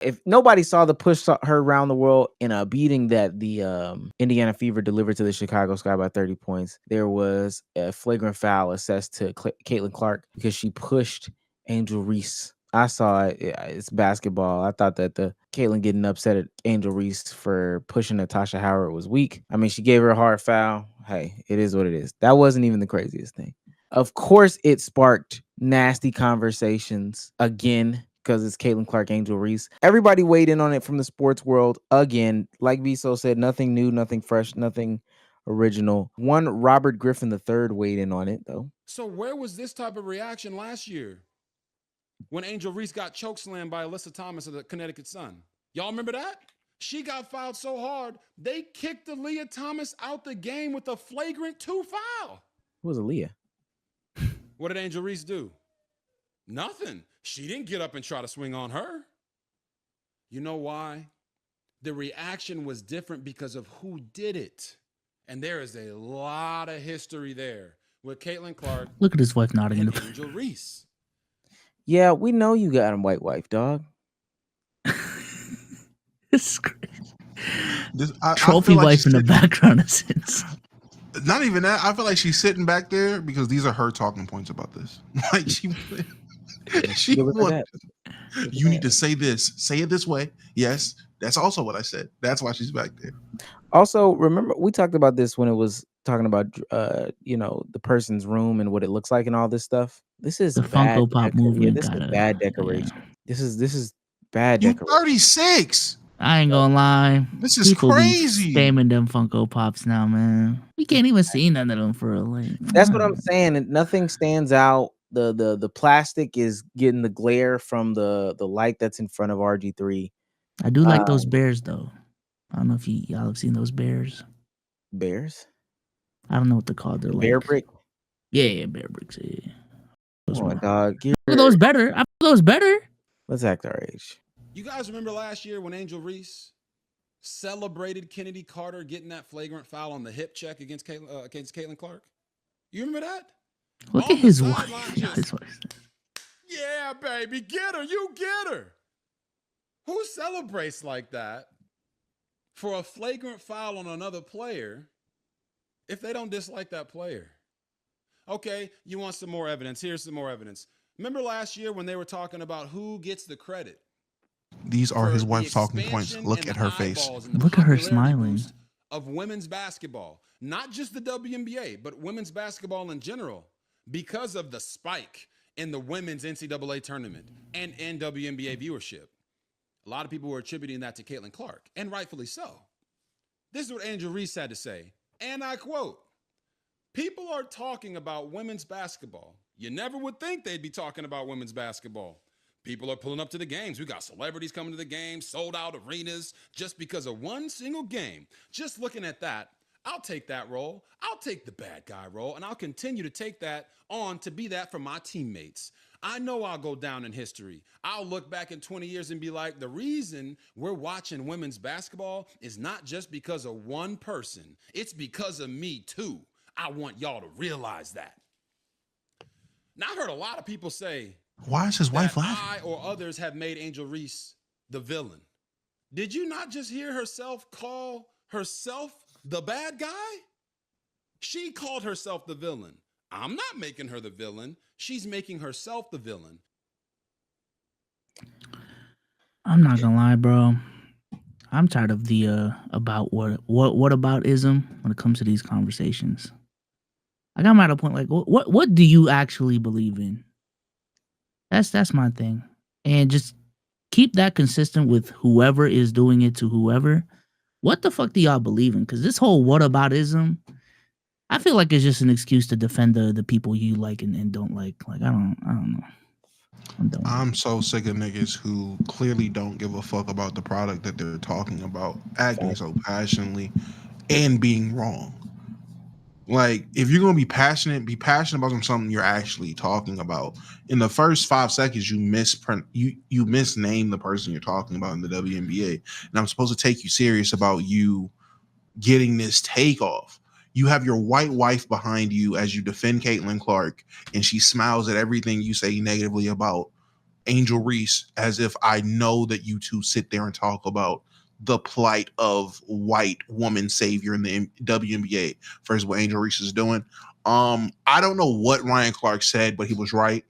If nobody saw the push her around the world in a beating that the Indiana Fever delivered to the Chicago Sky by 30 points, there was a flagrant foul assessed to Caitlin Clark because she pushed Angel Reese. I saw it. It's basketball. I thought that the Caitlin getting upset at Angel Reese for pushing Natasha Howard was weak. I mean, she gave her a hard foul. Hey, it is what it is. That wasn't even the craziest thing. Of course, it sparked nasty conversations again because it's Caitlin Clark, Angel Reese. Everybody weighed in on it from the sports world again. Like Viso said, nothing new, nothing fresh, nothing original. One Robert Griffin III weighed in on it, though. So where was this type of reaction last year when Angel Reese got chokeslammed by Alyssa Thomas of the Connecticut Sun? Y'all remember that? She got fouled so hard, they kicked Aaliyah Thomas out the game with a flagrant 2 foul. Who was Aaliyah? What did Angel Reese do? Nothing. She didn't get up and try to swing on her. You know why? The reaction was different because of who did it. And there is a lot of history there with Caitlin Clark. Look at his wife nodding in the Angel Reese. Yeah, we know you got a white wife, dog. It's crazy. Trophy wife in the background is not even that. I feel like she's sitting back there because these are her talking points about this. Like she you need to say this. Say it this way. Yes, that's also what I said. That's why she's back there. Also, remember we talked about this when it was talking about the person's room and what it looks like and all this stuff. This is the Funko Pop movement. Yeah, this is bad decoration. Yeah. This is bad decoration. You're 36. I ain't gonna lie. This is people crazy. Spamming them Funko Pops now, man. We can't even see none of them for a late. That's what I'm saying. And nothing stands out. The plastic is getting the glare from the light that's in front of RG3. I do like those bears though. I don't know if y'all have seen those bears. Bears? I don't know what they're called. They're bear brick. Yeah, bear bricks. Yeah. Oh my dog. Are those better? I feel those better. Let's act our age. You guys remember last year when Angel Reese celebrated Kennedy Carter getting that flagrant foul on the hip check against Caitlin Clark? You remember that? Look at his wife. Yeah, baby, get her. You get her. Who celebrates like that for a flagrant foul on another player if they don't dislike that player? Okay, you want some more evidence? Here's some more evidence. Remember last year when they were talking about who gets the credit? These are his wife's talking points. Look at her face. Look at her smiling. Of women's basketball, not just the WNBA, but women's basketball in general, because of the spike in the women's NCAA tournament and WNBA viewership. A lot of people were attributing that to Caitlin Clark, and rightfully so. This is what Angel Reese had to say, and I quote, "People are talking about women's basketball. You never would think they'd be talking about women's basketball. People are pulling up to the games. We got celebrities coming to the games, sold out arenas just because of one single game. Just looking at that, I'll take that role. I'll take the bad guy role, and I'll continue to take that on to be that for my teammates. I know I'll go down in history. I'll look back in 20 years and be like, the reason we're watching women's basketball is not just because of one person. It's because of me too. I want y'all to realize that." Now, I heard a lot of people say, why is his wife laughing? I or others have made Angel Reese the villain. Did you not just hear herself call herself the bad guy? She called herself the villain. I'm not making her the villain. She's making herself the villain. I'm not gonna lie, bro. I'm tired of the about what about ism when it comes to these conversations. Like I'm at a point like what do you actually believe in? That's my thing. And just keep that consistent with whoever is doing it to whoever. What the fuck do y'all believe in? Because this whole whataboutism, I feel like it's just an excuse to defend the people you like and don't like. Like I don't know. I'm so sick of niggas who clearly don't give a fuck about the product that they're talking about, acting so passionately and being wrong. Like, if you're gonna be passionate about something you're actually talking about. In the first 5 seconds, you misname the person you're talking about in the WNBA, and I'm supposed to take you serious about you getting this takeoff. You have your white wife behind you as you defend Caitlin Clark, and she smiles at everything you say negatively about Angel Reese as if I know that you two sit there and talk about the plight of white woman savior in the WNBA versus what Angel Reese is doing. I don't know what Ryan Clark said, but he was right.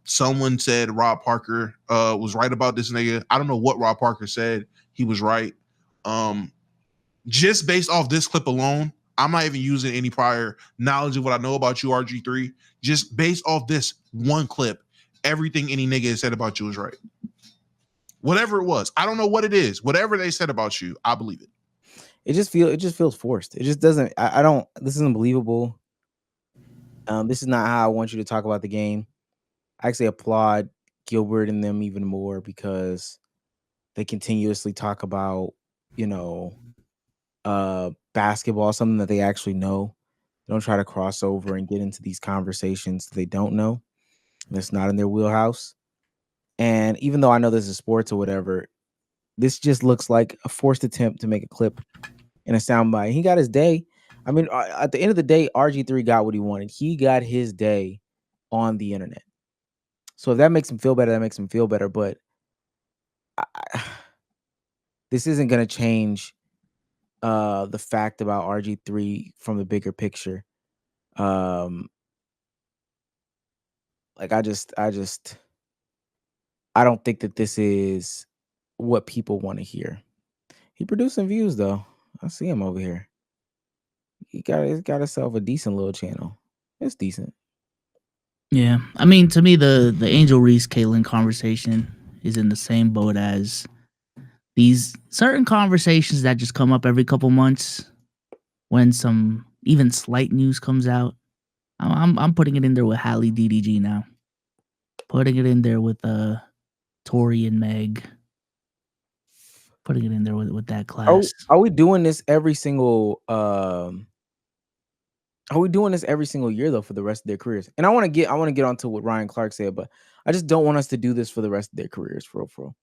Someone said Rob Parker was right about this nigga. I don't know what Rob Parker said. He was right. Just based off this clip alone, I'm not even using any prior knowledge of what I know about you, RG3. Just based off this one clip, everything any nigga has said about you is right. Whatever it was, I don't know what it is. Whatever they said about you, I believe it. It just feels forced. It just doesn't. I don't. This isn't believable. This is not how I want you to talk about the game. I actually applaud Gilbert and them even more because they continuously talk about, basketball, something that they actually know. They don't try to cross over and get into these conversations they don't know. That's not in their wheelhouse. And even though I know this is sports or whatever, this just looks like a forced attempt to make a clip and a soundbite. He got his day. I mean, at the end of the day, RG3 got what he wanted. He got his day on the internet. So if that makes him feel better, that makes him feel better. But this isn't going to change the fact about RG3 from the bigger picture. Like I don't think that this is what people want to hear. He producing views though. I see him over here. He's got himself a decent little channel. It's decent. Yeah, I mean, to me, the Angel Reese Caitlyn conversation is in the same boat as these certain conversations that just come up every couple months when some even slight news comes out. I'm putting it in there with Hallie DDG now. Putting it in there with Tori and Meg. Putting it in there with that class. Are we doing this every single Are we doing this every single year though for the rest of their careers? And I want to get onto what Ryan Clark said, but I just don't want us to do this for the rest of their careers, for real.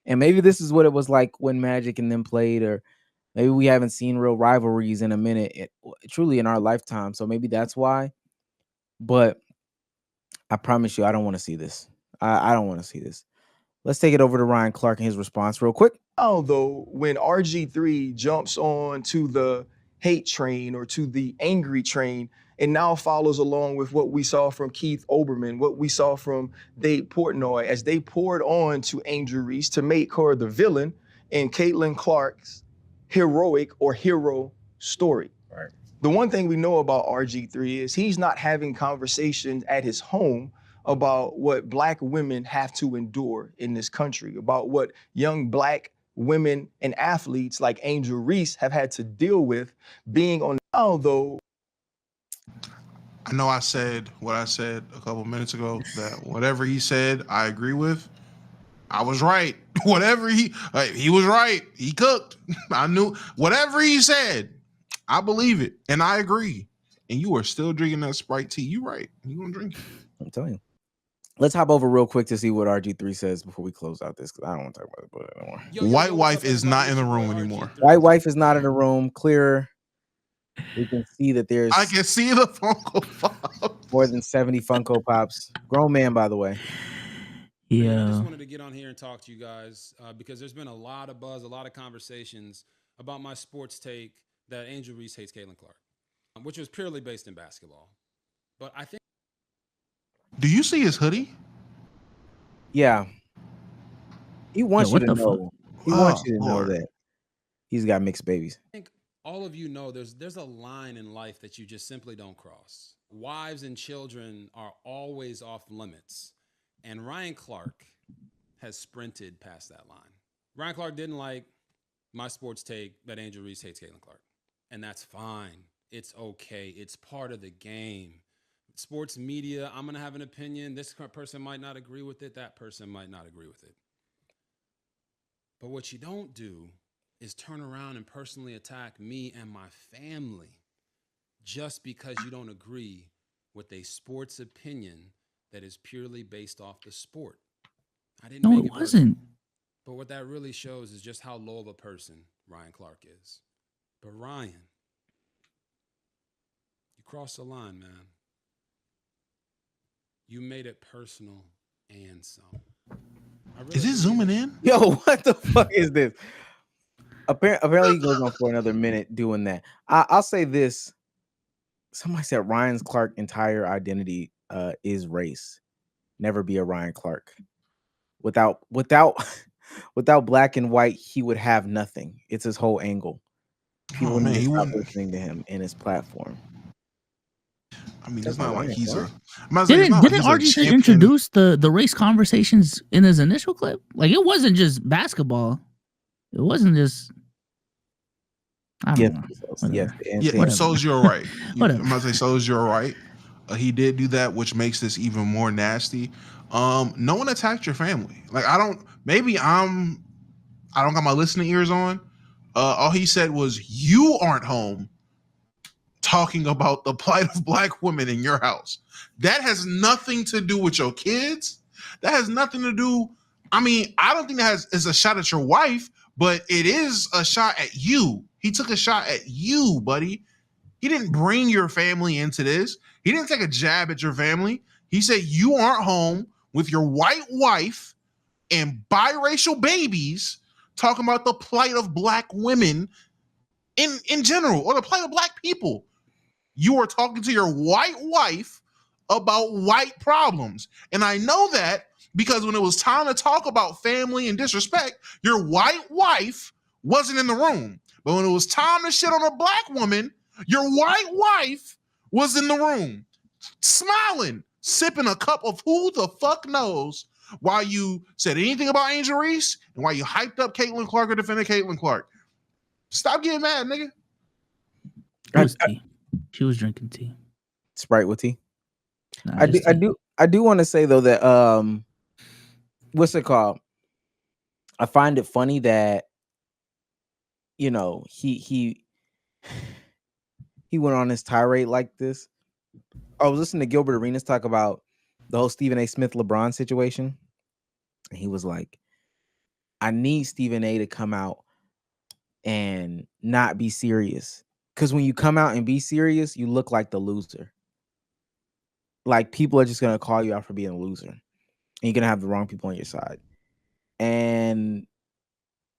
And maybe this is what it was like when Magic and them played, or maybe we haven't seen real rivalries in a minute, truly in our lifetime. So maybe that's why. But I promise you, I don't want to see this. I don't want to see this. Let's take it over to Ryan Clark and his response real quick. Though, when RG3 jumps on to the hate train or to the angry train and now follows along with what we saw from Keith Olbermann, what we saw from Dave Portnoy, as they poured on to Angel Reese to make her the villain in Caitlin Clark's heroic or hero story. Right. The one thing we know about RG3 is he's not having conversations at his home about what Black women have to endure in this country, about what young Black women and athletes like Angel Reese have had to deal with being on. Although I know I said what I said a couple minutes ago, that whatever he said, I agree with. I was right. Whatever he was right. He cooked. I knew whatever he said, I believe it. And I agree. And you are still drinking that Sprite tea. You right. You gonna drink it. I'm telling you. Let's hop over real quick to see what RG3 says before we close out this, because I don't want to talk about it anymore. White wife is not in the room anymore. White wife is not in the room. Clearer. We can see that there's. I can see the Funko Pop. More than 70 Funko Pops. Grown man, by the way. Yeah. I just wanted to get on here and talk to you guys because there's been a lot of buzz, a lot of conversations about my sports take that Angel Reese hates Caitlin Clark, which was purely based in basketball. But I think. Do you see his hoodie? Yeah. He wants you to what the know. fuck? He wants you to know Lord. that he's got mixed babies. I think all of you know there's a line in life that you just simply don't cross. Wives and children are always off limits. And Ryan Clark has sprinted past that line. Ryan Clark didn't like my sports take that Angel Reese hates Caitlin Clark. And that's fine. It's okay. It's part of the game. Sports media, I'm going to have an opinion. This person might not agree with it. That person might not agree with it. But what you don't do is turn around and personally attack me and my family just because you don't agree with a sports opinion that is purely based off the sport. I didn't No, make it personal. wasn't. But what that really shows is just how low of a person Ryan Clark is. But Ryan, you crossed the line, man. You made it personal and some. I really Is it believe zooming it. in? Yo, what the fuck is this? Apparently, he goes on for another minute doing that. I'll say this. Somebody said Ryan Clark's entire identity is race. Never be a Ryan Clark. Without black and white, he would have nothing. It's his whole angle. People Oh need man, to he stop wouldn't. listening to him and his platform. I mean, That's it's not not like Ryan he's Clark. I'm about to say, it's not like Didn't he's a RG3 champion. introduce the race conversations in his initial clip? Like, it wasn't just basketball. It wasn't just. I don't Yes, know. yes, Whatever. and Yeah, Whatever. Souls, you're right. Whatever. I'm about to say, Souls, you're right. He did do that, which makes this even more nasty. No one attacked your family. Like, I don't got my listening ears on. All he said was, you aren't home talking about the plight of black women in your house. That has nothing to do with your kids. That has nothing to do. I mean, I don't think that is a shot at your wife, but it is a shot at you. He took a shot at you, buddy. He didn't bring your family into this. He didn't take a jab at your family. He said you aren't home with your white wife and biracial babies talking about the plight of black women in general, or the plight of black people. You are talking to your white wife about white problems. And I know that because when it was time to talk about family and disrespect, your white wife wasn't in the room. But when it was time to shit on a black woman, your white wife was in the room, smiling, sipping a cup of who the fuck knows, while you said anything about Angel Reese and while you hyped up Caitlin Clark or defended Caitlin Clark. Stop getting mad, nigga. It was tea. She was drinking tea. Sprite with tea. Nah, just tea. I do want to say though that what's it called? I find it funny that he went on his tirade like this. I was listening to Gilbert Arenas talk about the whole Stephen A. Smith LeBron situation. And he was like, I need Stephen A. to come out and not be serious. Because when you come out and be serious, you look like the loser. Like, people are just going to call you out for being a loser. And you're going to have the wrong people on your side. And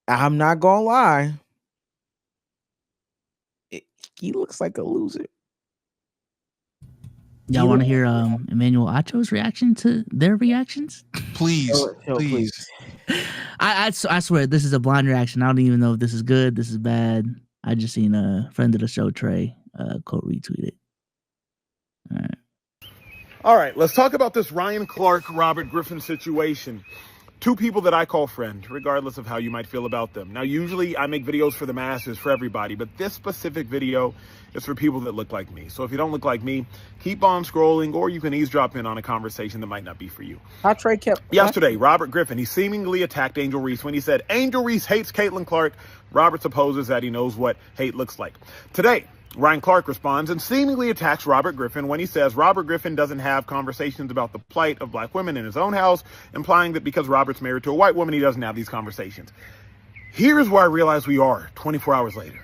I'm not going to lie. He looks like a loser. Y'all want to hear Emmanuel Acho's reaction to their reactions? Please, please. I swear this is a blind reaction. I don't even know if this is good, this is bad. I just seen a friend of the show, Trey, quote retweeted. All right, let's talk about this Ryan Clark, Robert Griffin situation. Two people that I call friend, regardless of how you might feel about them. Now, usually I make videos for the masses, for everybody, but this specific video is for people that look like me. So if you don't look like me, keep on scrolling, or you can eavesdrop in on a conversation that might not be for you. How Trey kept Yesterday, Robert Griffin, he seemingly attacked Angel Reese when he said Angel Reese hates Caitlin Clark. Robert supposes that he knows what hate looks like. Today, Ryan Clark responds and seemingly attacks Robert Griffin when he says Robert Griffin doesn't have conversations about the plight of black women in his own house, implying that because Robert's married to a white woman, he doesn't have these conversations. Here's where I realize we are 24 hours later.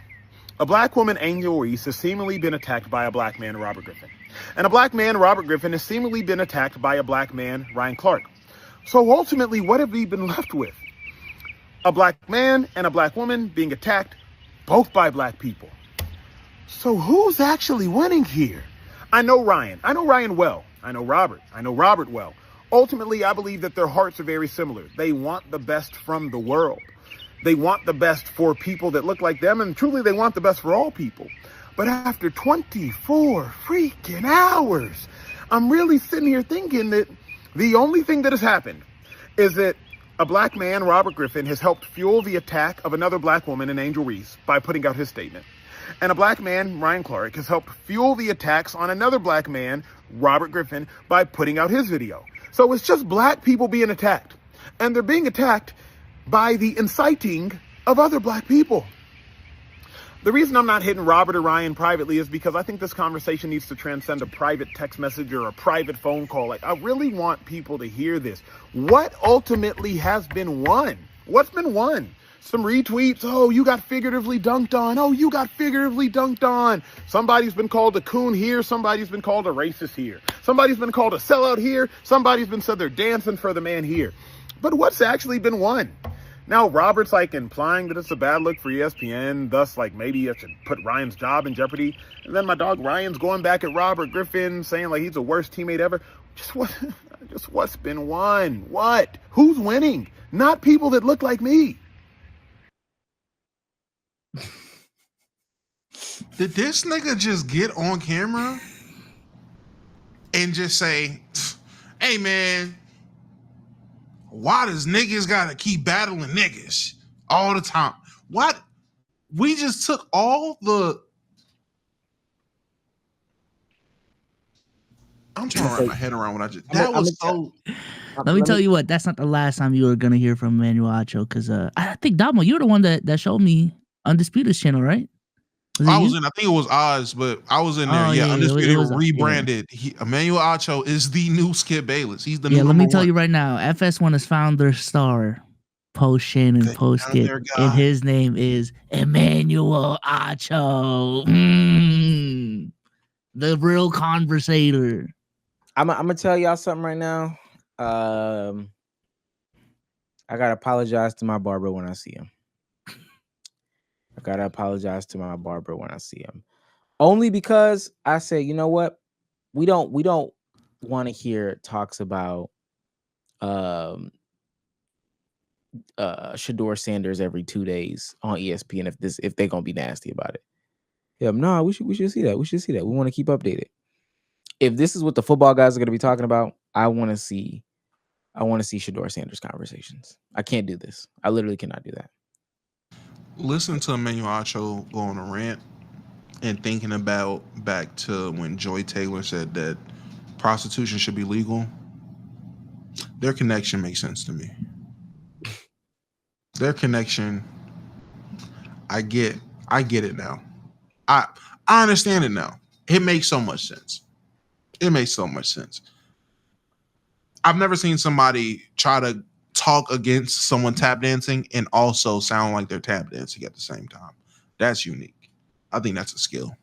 A black woman, Angel Reese, has seemingly been attacked by a black man, Robert Griffin. And a black man, Robert Griffin, has seemingly been attacked by a black man, Ryan Clark. So ultimately, what have we been left with? A black man and a black woman being attacked, both by black people. So who's actually winning here? I know Ryan. I know Ryan well. I know Robert. I know Robert well. Ultimately, I believe that their hearts are very similar. They want the best from the world. They want the best for people that look like them, and truly they want the best for all people. But after 24 freaking hours, I'm really sitting here thinking that the only thing that has happened is that a black man, Robert Griffin, has helped fuel the attack of another black woman in Angel Reese by putting out his statement. And a black man, Ryan Clark, has helped fuel the attacks on another black man, Robert Griffin, by putting out his video. So it's just black people being attacked. And they're being attacked by the inciting of other black people. The reason I'm not hitting Robert or Ryan privately is because I think this conversation needs to transcend a private text message or a private phone call. Like, I really want people to hear this. What ultimately has been won? What's been won? some retweets. Oh, you got figuratively dunked on. Oh, you got figuratively dunked on. Somebody's been called a coon here. Somebody's been called a racist here. Somebody's been called a sellout here. Somebody's been said they're dancing for the man here. But what's actually been won? Now, Robert's like implying that it's a bad look for ESPN, thus like maybe it should put Ryan's job in jeopardy. And then my dog Ryan's going back at Robert Griffin saying like he's the worst teammate ever. Just what's been won? What? Who's winning? Not people that look like me. Did this nigga just get on camera and just say, hey man, why does niggas gotta keep battling niggas all the time? What? We just took all the... I'm trying to wrap my head around what I just... That was so... Let me tell you what, that's not the last time you were going to hear from Emmanuel Acho, because I think, Damo, you're the one that showed me Undisputed's channel, right? I think it was Oz, but I was in there. Undisputed rebranded. Emmanuel Acho is the new Skip Bayless. He's the new let me tell you right now, FS1 has found their star, post Shannon, post Skip, and his name is Emmanuel Acho. The real conversator. I'm gonna tell y'all something right now. I gotta apologize to my barber when I see him. Only because I say, you know what? We don't want to hear talks about Shedeur Sanders every 2 days on ESPN if they're gonna be nasty about it. Yeah, no, we should see that. We should see that. We want to keep updated. If this is what the football guys are gonna be talking about, I want to see Shedeur Sanders conversations. I can't do this. I literally cannot do that. Listen to Emmanuel Acho go on a rant and thinking about back to when Joy Taylor said that prostitution should be legal. Their connection makes sense to me. Their connection, I get it now. I understand it now. It makes so much sense. I've never seen somebody try to talk against someone tap dancing and also sound like they're tap dancing at the same time. That's unique. I think that's a skill.